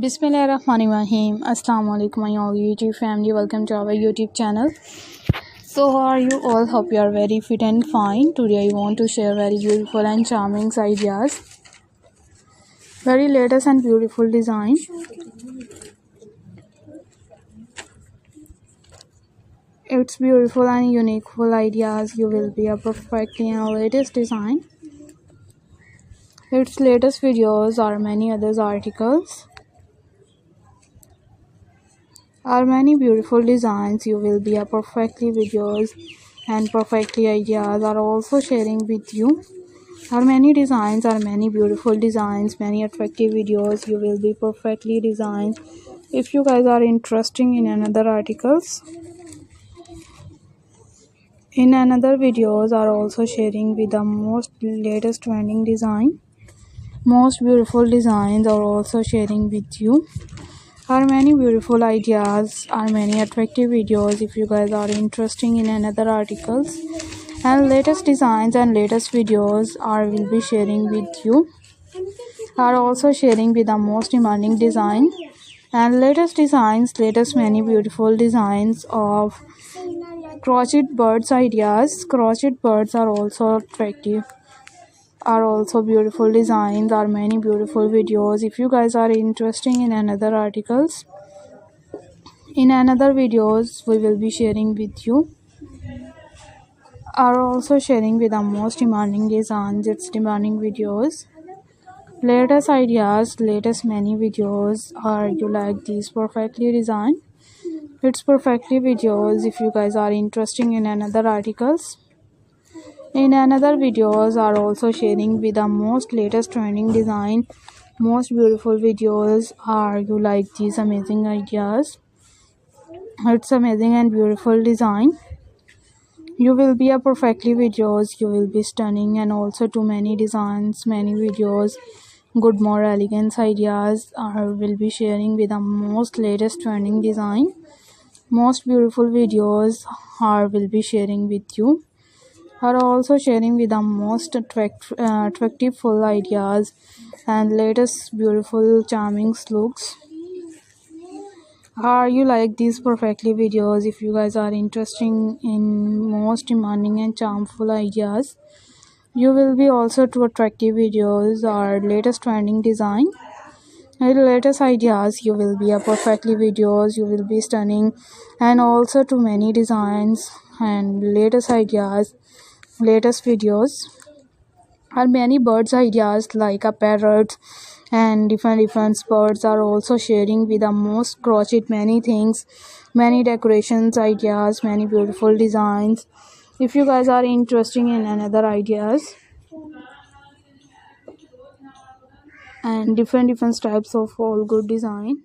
Bismillahirrahmanirrahim. Assalamu alaikum my all YouTube family. Welcome to our YouTube channel. So how are you all? Hope you are very fit and fine. Today I want to share very beautiful and charming ideas. Very latest and beautiful design. It's beautiful and unique ideas. You will be a perfectly and latest design. Its latest videos or many others articles. Are many beautiful designs. You will be a perfectly videos and perfectly ideas are also sharing with you. Are many designs, are many beautiful designs, many attractive videos. You will be perfectly designed. If you guys are interested in another articles, in another videos are also sharing with the most latest trending design. Most beautiful designs are also sharing with you. Are many beautiful ideas, are many attractive videos. If you guys are interested in another articles and latest designs and latest videos are will be sharing with you. Are also sharing with the most demanding design and latest designs, latest many beautiful designs of crochet birds ideas. Crochet birds are also attractive, are also beautiful designs, are many beautiful videos. If you guys are interested in another articles, in another videos we will be sharing with you. Are also sharing with the most demanding designs, its demanding videos, latest ideas, latest many videos. Are you like these perfectly designed? It's perfectly videos. If you guys are interested in another articles, in another videos are also sharing with the most latest trending design, most beautiful videos. Are you like these amazing ideas? It's amazing and beautiful design. You will be a perfectly videos. You will be stunning and also too many designs, many videos. Good more elegance ideas are will be sharing with the most latest trending design. Most beautiful videos are will be sharing with you. Are also sharing with the most attractive full ideas and latest beautiful charming looks. Are you like these perfectly videos? If you guys are interested in most demanding and charmful ideas, you will be also to attractive videos or latest trending design and latest ideas. You will be a perfectly videos. You will be stunning and also to many designs and latest ideas, latest videos. Are many birds ideas like a parrot and different birds are also sharing with the most crochet many things, many decorations ideas, many beautiful designs. If you guys are interested in another ideas and different types of all good design,